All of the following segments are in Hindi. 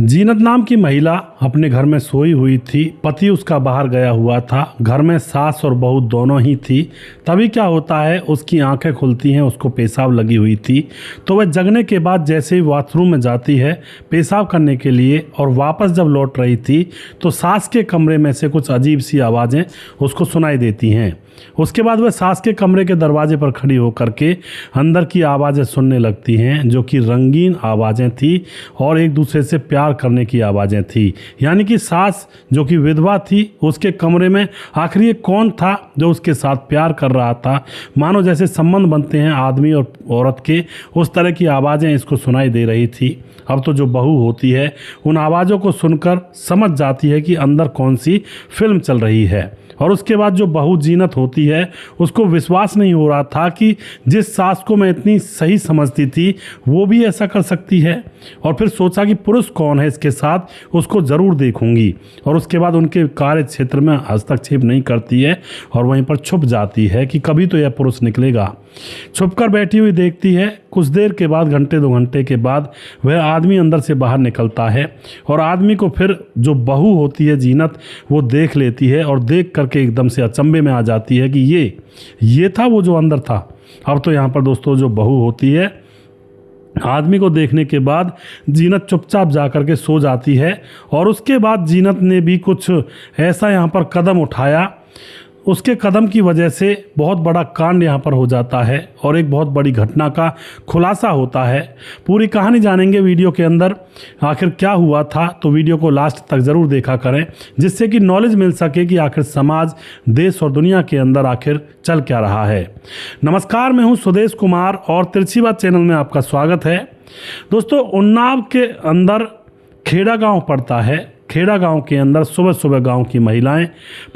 जीनत नाम की महिला अपने घर में सोई हुई थी। पति उसका बाहर गया हुआ था। घर में सास और बहू दोनों ही थी। तभी क्या होता है, उसकी आंखें खुलती हैं, उसको पेशाब लगी हुई थी। तो वह जगने के बाद जैसे ही बाथरूम में जाती है पेशाब करने के लिए और वापस जब लौट रही थी तो सास के कमरे में से कुछ अजीब सी आवाज़ें उसको सुनाई देती हैं। उसके बाद वह सास के कमरे के दरवाजे पर खड़ी होकर के अंदर की आवाज़ें सुनने लगती हैं, जो कि रंगीन आवाज़ें थी और एक दूसरे से प्यार करने की आवाज़ें थी। यानी कि सास जो कि विधवा थी, उसके कमरे में आखिर ये कौन था जो उसके साथ प्यार कर रहा था। मानो जैसे संबंध बनते हैं आदमी और औरत के, उस तरह की आवाज़ें इसको सुनाई दे रही थी। अब तो जो बहू होती है उन आवाज़ों को सुनकर समझ जाती है कि अंदर कौन सी फिल्म चल रही है। और उसके बाद जो बहू जीनत होती है उसको विश्वास नहीं हो रहा था कि जिस सास को मैं इतनी सही समझती थी वो भी ऐसा कर सकती है। और फिर सोचा कि पुरुष कौन है इसके साथ, उसको ज़रूर देखूंगी। और उसके बाद उनके कार्य क्षेत्र में हस्तक्षेप नहीं करती है और वहीं पर छुप जाती है कि कभी तो यह पुरुष निकलेगा। छुपकर बैठी हुई देखती है। कुछ देर के बाद, घंटे 2 घंटे के बाद, वह आदमी अंदर से बाहर निकलता है और आदमी को फिर जो बहू होती है जीनत वो देख लेती है और देख करके एकदम से अचंभे में आ जाती है कि ये था वो जो अंदर था। अब तो यहाँ पर दोस्तों जो बहू होती है, आदमी को देखने के बाद जीनत चुपचाप जा कर के सो जाती है। और उसके बाद जीनत ने भी कुछ ऐसा यहाँ पर कदम उठाया, उसके कदम की वजह से बहुत बड़ा कांड यहाँ पर हो जाता है और एक बहुत बड़ी घटना का खुलासा होता है। पूरी कहानी जानेंगे वीडियो के अंदर, आखिर क्या हुआ था। तो वीडियो को लास्ट तक ज़रूर देखा करें, जिससे कि नॉलेज मिल सके कि आखिर समाज, देश और दुनिया के अंदर आखिर चल क्या रहा है। नमस्कार, मैं हूँ सुदेश कुमार और तिरछी बात चैनल में आपका स्वागत है। दोस्तों, उन्नाव के अंदर खेड़ा गाँव पड़ता है। खेड़ा गांव के अंदर सुबह सुबह गांव की महिलाएं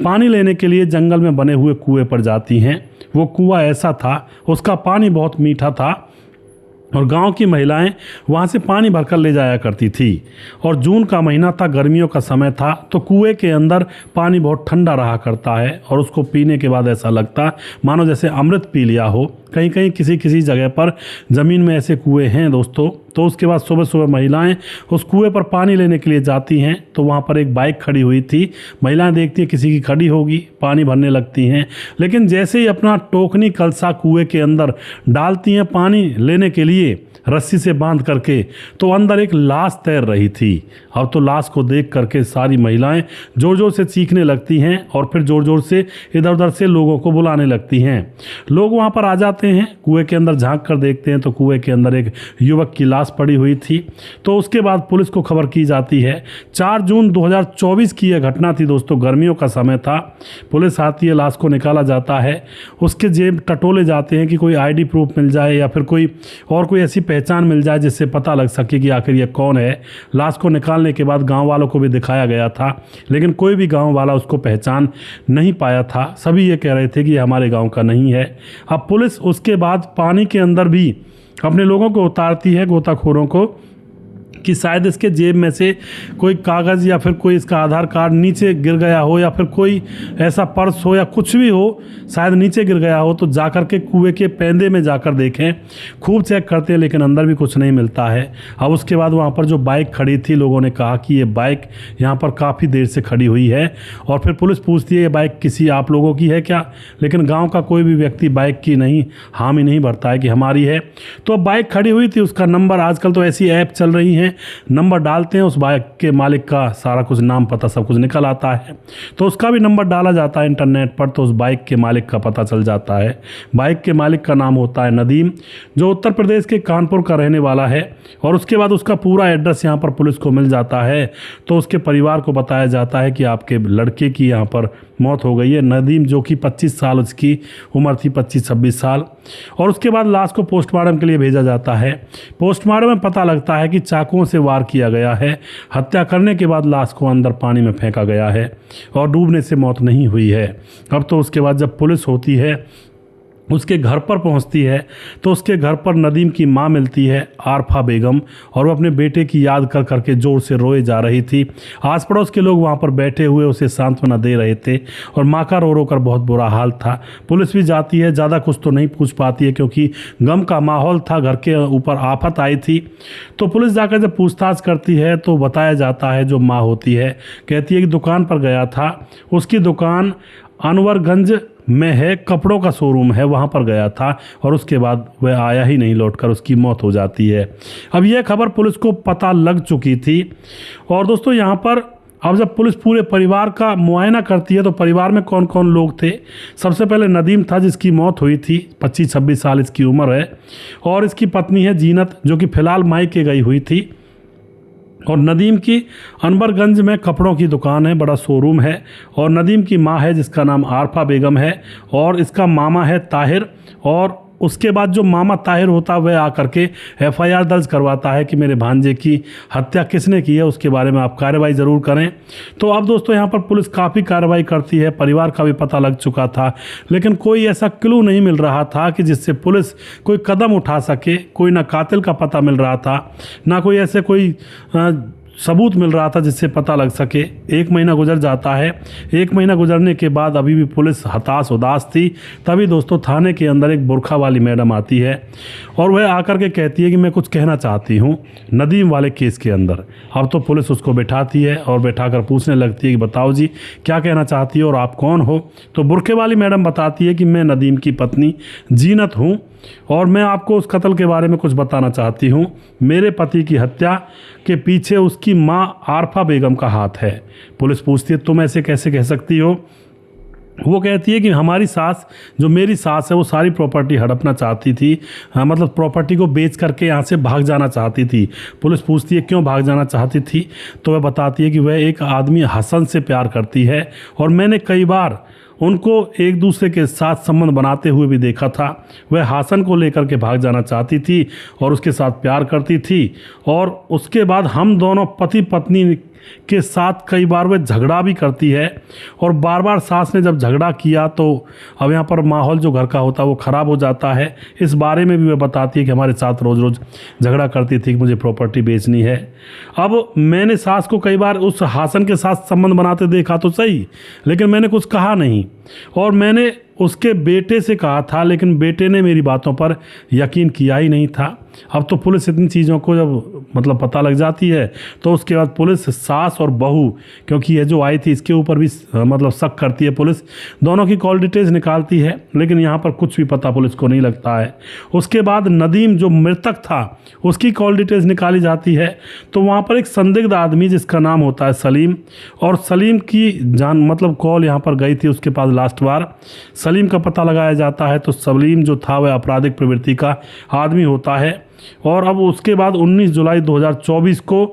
पानी लेने के लिए जंगल में बने हुए कुएं पर जाती हैं। वो कुआं ऐसा था, उसका पानी बहुत मीठा था और गांव की महिलाएं वहां से पानी भरकर ले जाया करती थी। और जून का महीना था, गर्मियों का समय था, तो कुएं के अंदर पानी बहुत ठंडा रहा करता है और उसको पीने के बाद ऐसा लगता मानो जैसे अमृत पी लिया हो। कहीं कहीं किसी किसी जगह पर ज़मीन में ऐसे कुएं हैं दोस्तों। तो उसके बाद सुबह सुबह महिलाएं उस कुएं पर पानी लेने के लिए जाती हैं तो वहाँ पर एक बाइक खड़ी हुई थी। महिलाएं देखती हैं किसी की खड़ी होगी, पानी भरने लगती हैं। लेकिन जैसे ही अपना टोकनी कलसा कुएं के अंदर डालती हैं पानी लेने के लिए रस्सी से बांध करके, तो अंदर एक लाश तैर रही थी। अब तो लाश को देख करके सारी महिलाएं ज़ोर ज़ोर से चीखने लगती हैं और फिर ज़ोर ज़ोर से इधर उधर से लोगों को बुलाने लगती हैं। लोग वहाँ पर आ जाते हैं, कुएं के अंदर झांक कर देखते हैं तो कुएं के अंदर एक युवक की लाश पड़ी हुई थी। तो उसके बाद पुलिस को खबर की जाती है। 4 जून 2024 की यह घटना थी दोस्तों, गर्मियों का समय था। पुलिस आती है, लाश को निकाला जाता है, उसके जेब टटोले जाते हैं कि कोई आईडी प्रूफ मिल जाए या फिर कोई ऐसी पहचान मिल जाए जिससे पता लग सके कि आखिर ये कौन है। लाश को निकालने के बाद गांव वालों को भी दिखाया गया था, लेकिन कोई भी गांव वाला उसको पहचान नहीं पाया था। सभी ये कह रहे थे कि ये हमारे गांव का नहीं है। अब पुलिस उसके बाद पानी के अंदर भी अपने लोगों को उतारती है, गोताखोरों को, कि शायद इसके जेब में से कोई कागज़ या फिर कोई इसका आधार कार्ड नीचे गिर गया हो या फिर कोई ऐसा पर्स हो या कुछ भी हो, शायद नीचे गिर गया हो। तो जाकर के कुएं के पैंदे में जाकर देखें, खूब चेक करते हैं, लेकिन अंदर भी कुछ नहीं मिलता है। अब उसके बाद वहाँ पर जो बाइक खड़ी थी, लोगों ने कहा कि ये बाइक यहाँ पर काफ़ी देर से खड़ी हुई है। और फिर पुलिस पूछती है ये बाइक किसी आप लोगों की है क्या, लेकिन गाँव का कोई भी व्यक्ति बाइक की नहीं हामी नहीं भरता है कि हमारी है। तो बाइक खड़ी हुई थी, उसका नंबर, आजकल तो ऐसी ऐप चल रही हैं, नंबर डालते हैं, उस बाइक के मालिक का सारा कुछ नाम पता सब कुछ निकल आता है। तो उसका भी नंबर डाला जाता है इंटरनेट पर, तो उस बाइक के मालिक का पता चल जाता है। बाइक के मालिक का नाम होता है नदीम, जो उत्तर प्रदेश के कानपुर का रहने वाला है। और उसके बाद उसका पूरा एड्रेस यहाँ पर पुलिस को मिल जाता है। तो उसके परिवार को बताया जाता है कि आपके लड़के की यहाँ पर मौत हो गई है। नदीम जो कि 25 साल उसकी उम्र थी, 25-26 साल। और उसके बाद लाश को पोस्टमार्टम के लिए भेजा जाता है। पोस्टमार्टम में पता लगता है कि चाकुओं से वार किया गया है। हत्या करने के बाद लाश को अंदर पानी में फेंका गया है और डूबने से मौत नहीं हुई है। अब तो उसके बाद जब पुलिस होती है उसके घर पर पहुंचती है तो उसके घर पर नदीम की मां मिलती है, आरफा बेगम, और वो अपने बेटे की याद कर करके ज़ोर से रोए जा रही थी। आस पड़ोस के लोग वहां पर बैठे हुए उसे सांत्वना दे रहे थे और माँ का रो रो कर बहुत बुरा हाल था। पुलिस भी जाती है, ज़्यादा कुछ तो नहीं पूछ पाती है क्योंकि गम का माहौल था, घर के ऊपर आफत आई थी। तो पुलिस जाकर जब पूछताछ करती है तो बताया जाता है, जो माँ होती है कहती है कि दुकान पर गया था, उसकी दुकान अनवरगंज में है, कपड़ों का शोरूम है, वहाँ पर गया था और उसके बाद वह आया ही नहीं लौटकर, उसकी मौत हो जाती है। अब यह खबर पुलिस को पता लग चुकी थी। और दोस्तों यहाँ पर अब जब पुलिस पूरे परिवार का मुआयना करती है तो परिवार में कौन कौन लोग थे। सबसे पहले नदीम था जिसकी मौत हुई थी, 25-26 साल इसकी उम्र है, और इसकी पत्नी है जीनत जो कि फ़िलहाल मायके गई हुई थी। और नदीम की अनवरगंज में कपड़ों की दुकान है, बड़ा शोरूम है, और नदीम की माँ है जिसका नाम आरफा बेगम है, और इसका मामा है ताहिर। और उसके बाद जो मामा ताहिर होता है वह आकर के एफआईआर दर्ज करवाता है कि मेरे भांजे की हत्या किसने की है, उसके बारे में आप कार्रवाई ज़रूर करें। तो अब दोस्तों यहाँ पर पुलिस काफ़ी कार्रवाई करती है, परिवार का भी पता लग चुका था, लेकिन कोई ऐसा क्लू नहीं मिल रहा था कि जिससे पुलिस कोई कदम उठा सके। कोई ना कातिल का पता मिल रहा था, ना कोई ऐसे कोई सबूत मिल रहा था जिससे पता लग सके। 1 महीना गुजर जाता है। 1 महीना गुजरने के बाद अभी भी पुलिस हताश उदास थी। तभी दोस्तों थाने के अंदर एक बुरखा वाली मैडम आती है और वह आकर के कहती है कि मैं कुछ कहना चाहती हूँ नदीम वाले केस के अंदर। अब तो पुलिस उसको बैठाती है और बैठाकर पूछने लगती है कि बताओ जी क्या कहना चाहती हो और आप कौन हो। तो बुरखे वाली मैडम बताती है कि मैं नदीम की पत्नी जीनत हूँ और मैं आपको उस कत्ल के बारे में कुछ बताना चाहती हूँ। मेरे पति की हत्या के पीछे उसकी माँ आरफा बेगम का हाथ है। पुलिस पूछती है तुम ऐसे कैसे कह सकती हो। वो कहती है कि हमारी सास, जो मेरी सास है, वो सारी प्रॉपर्टी हड़पना चाहती थी, मतलब प्रॉपर्टी को बेच करके यहाँ से भाग जाना चाहती थी। पुलिस पूछती है क्यों भाग जाना चाहती थी, तो वह बताती है कि वह एक आदमी हसन से प्यार करती है और मैंने कई बार उनको एक दूसरे के साथ संबंध बनाते हुए भी देखा था। वह हासन को लेकर के भाग जाना चाहती थी और उसके साथ प्यार करती थी और उसके बाद हम दोनों पति पत्नी के साथ कई बार वह झगड़ा भी करती है और बार बार सास ने जब झगड़ा किया तो अब यहाँ पर माहौल जो घर का होता है वो ख़राब हो जाता है। इस बारे में भी वह बताती है कि हमारे साथ रोज़ रोज़ झगड़ा करती थी कि मुझे प्रॉपर्टी बेचनी है। अब मैंने सास को कई बार उस हासन के साथ संबंध बनाते देखा तो सही, लेकिन मैंने कुछ कहा नहीं और मैंने उसके बेटे से कहा था, लेकिन बेटे ने मेरी बातों पर यकीन किया ही नहीं था। अब तो पुलिस इतनी चीज़ों को जब मतलब पता लग जाती है तो उसके बाद पुलिस सास और बहू, क्योंकि ये जो आई थी इसके ऊपर भी मतलब शक करती है पुलिस, दोनों की कॉल डिटेल्स निकालती है, लेकिन यहाँ पर कुछ भी पता पुलिस को नहीं लगता है। उसके बाद नदीम जो मृतक था उसकी कॉल डिटेल्स निकाली जाती है तो वहाँ पर एक संदिग्ध आदमी जिसका नाम होता है सलीम, और सलीम की जान मतलब कॉल यहाँ पर गई थी उसके पास लास्ट बार। सलीम का पता लगाया जाता है तो सलीम जो था वह आपराधिक प्रवृत्ति का आदमी होता है। और अब उसके बाद 19 जुलाई 2024 को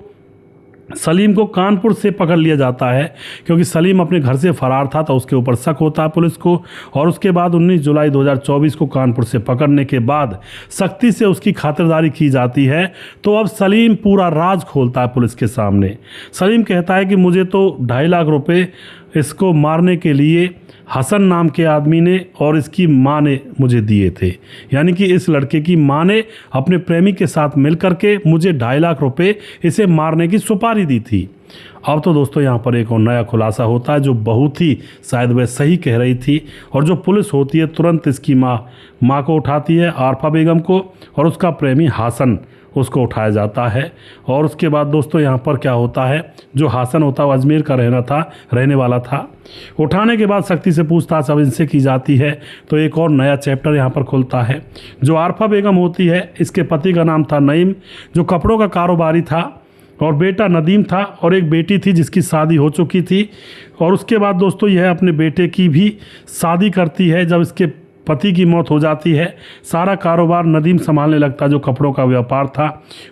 सलीम को कानपुर से पकड़ लिया जाता है क्योंकि सलीम अपने घर से फरार था तो उसके ऊपर शक होता है पुलिस को। और उसके बाद 19 जुलाई 2024 को कानपुर से पकड़ने के बाद सख्ती से उसकी खातिरदारी की जाती है। तो अब सलीम पूरा राज खोलता है पुलिस के सामने। सलीम कहता है कि मुझे तो 2.5 लाख रुपए इसको मारने के लिए हसन नाम के आदमी ने और इसकी माँ ने मुझे दिए थे, यानी कि इस लड़के की माँ ने अपने प्रेमी के साथ मिलकर के मुझे 2.5 लाख रुपए इसे मारने की सुपारी दी थी। अब तो दोस्तों यहाँ पर एक और नया खुलासा होता है जो बहुत ही शायद वह सही कह रही थी, और जो पुलिस होती है तुरंत इसकी माँ को उठाती है, आरफा बेगम को, और उसका प्रेमी हासन उसको उठाया जाता है। और उसके बाद दोस्तों यहाँ पर क्या होता है, जो हासन होता है वो अजमेर का रहने वाला था। उठाने के बाद सख्ती से पूछताछ अब इनसे की जाती है तो एक और नया चैप्टर यहाँ पर खुलता है। जो आरफा बेगम होती है, इसके पति का नाम था नईम जो कपड़ों का कारोबारी था, और बेटा नदीम था, और एक बेटी थी जिसकी शादी हो चुकी थी। और उसके बाद दोस्तों यह अपने बेटे की भी शादी करती है। जब इसके पति की मौत हो जाती है सारा कारोबार नदीम संभालने लगता जो कपड़ों का व्यापार था।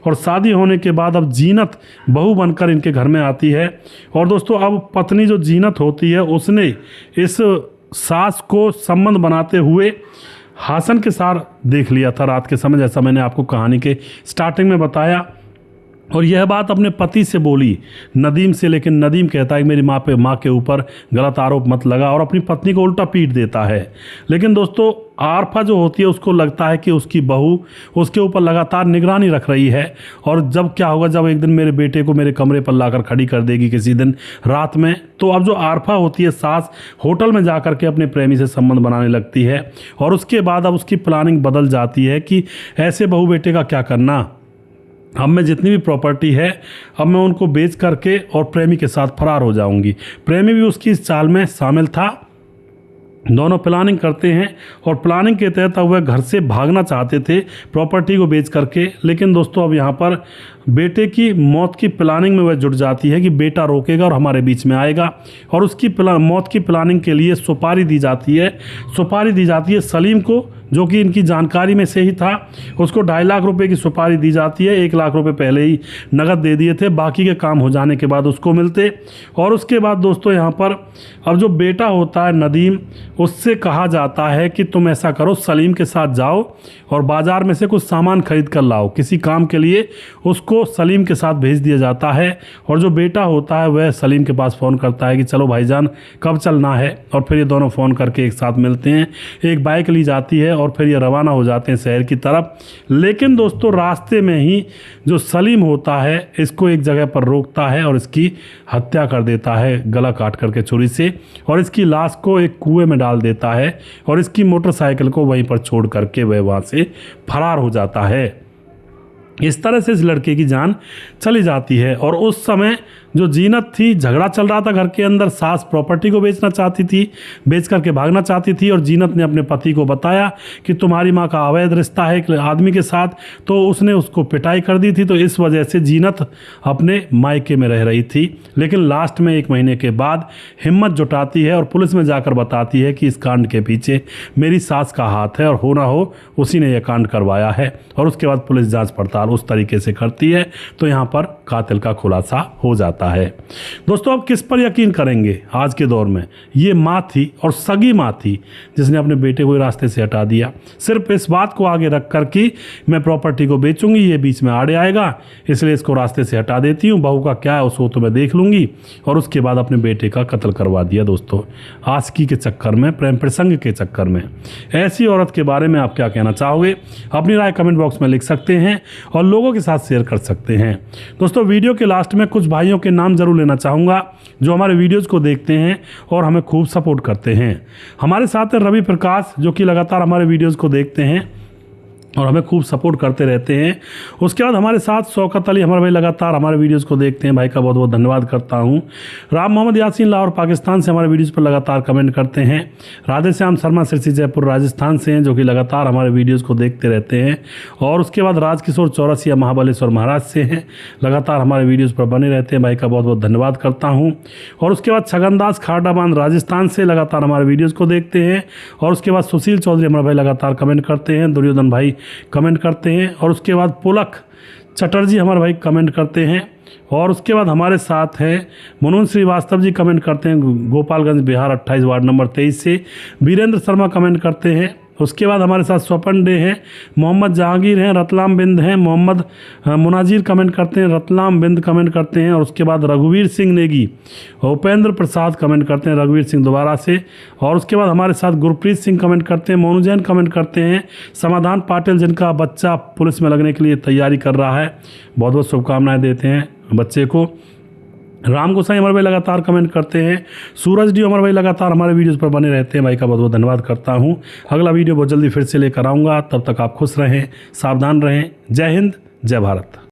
और शादी होने के बाद अब जीनत बहू बनकर इनके घर में आती है। और दोस्तों अब पत्नी जो जीनत होती है उसने इस सास को संबंध बनाते हुए हासन के साथ देख लिया था रात के समय, जैसा मैंने आपको कहानी के स्टार्टिंग में बताया। और यह बात अपने पति से बोली नदीम से, लेकिन नदीम कहता है कि मेरी माँ के ऊपर गलत आरोप मत लगा और अपनी पत्नी को उल्टा पीट देता है। लेकिन दोस्तों आरफा जो होती है उसको लगता है कि उसकी बहू उसके ऊपर लगातार निगरानी रख रही है, और जब क्या होगा, जब एक दिन मेरे बेटे को मेरे कमरे पर लाकर खड़ी कर देगी किसी दिन रात में, तो अब जो आरफा होती है सास होटल में जाकर के अपने प्रेमी से संबंध बनाने लगती है। और उसके बाद अब उसकी प्लानिंग बदल जाती है कि ऐसे बहू बेटे का क्या करना, अब मैं जितनी भी प्रॉपर्टी है अब मैं उनको बेच करके और प्रेमी के साथ फरार हो जाऊंगी। प्रेमी भी उसकी इस चाल में शामिल था। दोनों प्लानिंग करते हैं और प्लानिंग के तहत अब वह घर से भागना चाहते थे प्रॉपर्टी को बेच करके। लेकिन दोस्तों अब यहाँ पर बेटे की मौत की प्लानिंग में वह जुट जाती है कि बेटा रोकेगा और हमारे बीच में आएगा, और उसकी मौत की प्लानिंग के लिए सुपारी दी जाती है सलीम को, जो कि इनकी जानकारी में से ही था। उसको 2.5 लाख रुपए की सुपारी दी जाती है। 1 लाख रुपए पहले ही नगद दे दिए थे, बाकी के काम हो जाने के बाद उसको मिलते। और उसके बाद दोस्तों यहाँ पर अब जो बेटा होता है नदीम, उससे कहा जाता है कि तुम ऐसा करो, सलीम के साथ जाओ और बाज़ार में से कुछ सामान खरीद कर लाओ। किसी काम के लिए उसको सलीम के साथ भेज दिया जाता है। और जो बेटा होता है वह सलीम के पास फ़ोन करता है कि चलो भाईजान कब चलना है, और फिर ये दोनों फ़ोन करके एक साथ मिलते हैं। एक बाइक ली जाती है और फिर ये रवाना हो जाते हैं शहर की तरफ। लेकिन दोस्तों रास्ते में ही जो सलीम होता है इसको एक जगह पर रोकता है और इसकी हत्या कर देता है गला काट करके छुरी से, और इसकी लाश को एक कुएं में डाल देता है और इसकी मोटरसाइकिल को वहीं पर छोड़ करके वह वहाँ से फरार हो जाता है। इस तरह से इस लड़के की जान चली जाती है। और उस समय जो जीनत थी, झगड़ा चल रहा था घर के अंदर। सास प्रॉपर्टी को बेचना चाहती थी, बेच करके भागना चाहती थी, और जीनत ने अपने पति को बताया कि तुम्हारी माँ का अवैध रिश्ता है एक आदमी के साथ, तो उसने उसको पिटाई कर दी थी। तो इस वजह से जीनत अपने मायके में रह रही थी। लेकिन लास्ट में 1 महीने के बाद हिम्मत जुटाती है और पुलिस में जाकर बताती है कि इस कांड के पीछे मेरी सास का हाथ है, और हो ना हो उसी ने यह कांड करवाया है। और उसके बाद पुलिस जांच पड़ताल उस तरीके से करती है, तो यहाँ पर कातिल का खुलासा हो जाता है। दोस्तों अब किस पर यकीन करेंगे आज के दौर में? ये माँ थी और सगी माँ थी जिसने अपने बेटे को रास्ते से हटा दिया, सिर्फ इस बात को आगे रख कर कि मैं प्रॉपर्टी को बेचूंगी, ये बीच में आड़े आएगा, इसलिए इसको रास्ते से हटा देती हूँ, बहू का क्या है उसको तो मैं देख लूंगी। और उसके बाद अपने बेटे का कत्ल करवा दिया। दोस्तों आशिकी के चक्कर में, प्रेम प्रसंग के चक्कर में। ऐसी औरत के बारे में आप क्या कहना चाहोगे? अपनी राय कमेंट बॉक्स में लिख सकते हैं और लोगों के साथ शेयर कर सकते हैं। दोस्तों वीडियो के लास्ट में कुछ भाइयों के नाम जरूर लेना चाहूँगा जो हमारे वीडियोज़ को देखते हैं और हमें खूब सपोर्ट करते हैं। हमारे साथ है रवि प्रकाश, जो कि लगातार हमारे वीडियोज़ को देखते हैं और हमें खूब सपोर्ट करते रहते हैं। उसके बाद हमारे साथ शौकत अली, हमारे भाई लगातार हमारे वीडियोस को देखते हैं, भाई का बहुत बहुत धन्यवाद करता हूं। राम मोहम्मद यासीन लाहौर पाकिस्तान से हमारे वीडियोस पर लगातार कमेंट करते हैं। राधे श्याम शर्मा सिरसी जयपुर राजस्थान से हैं, जो कि लगातार हमारे वीडियोज़ को देखते रहते हैं। और उसके बाद राजकिशोर चौरसिया महाबलेश्वर महाराज से हैं, लगातार हमारे वीडियोज़ पर बने रहते हैं, भाई का बहुत बहुत धन्यवाद करता हूँ। और उसके बाद छगनदास खारडाबांध राजस्थान से लगातार हमारे वीडियोज़ को देखते हैं। और उसके बाद सुशील चौधरी हमारे भाई लगातार कमेंट करते हैं, दुर्योधन भाई कमेंट करते हैं। और उसके बाद पुलक चटर्जी हमारे भाई कमेंट करते हैं। और उसके बाद हमारे साथ हैं मनोज श्रीवास्तव जी कमेंट करते हैं, गोपालगंज बिहार 28 वार्ड नंबर 23 से। वीरेंद्र शर्मा कमेंट करते हैं। उसके बाद हमारे साथ स्वपन डे हैं, मोहम्मद जहांगीर हैं, रतलाम बिंद हैं, मोहम्मद मुनाजिर कमेंट करते हैं, रतलाम बिंद कमेंट करते हैं। और उसके बाद रघुवीर सिंह नेगी, उपेंद्र प्रसाद कमेंट करते हैं, रघुवीर सिंह दोबारा से। और उसके बाद हमारे साथ गुरप्रीत सिंह कमेंट करते हैं, मोनू जैन कमेंट करते हैं, समाधान पाटिल जिनका बच्चा पुलिस में लगने के लिए तैयारी कर रहा है, बहुत बहुत शुभकामनाएँ देते हैं बच्चे को। राम गोसाई हमारे भाई लगातार कमेंट करते हैं। सूरज डी हमारे भाई लगातार हमारे वीडियोस पर बने रहते हैं, भाई का बहुत बहुत धन्यवाद करता हूं। अगला वीडियो बहुत जल्दी फिर से लेकर आऊँगा, तब तक आप खुश रहें, सावधान रहें। जय हिंद, जय भारत।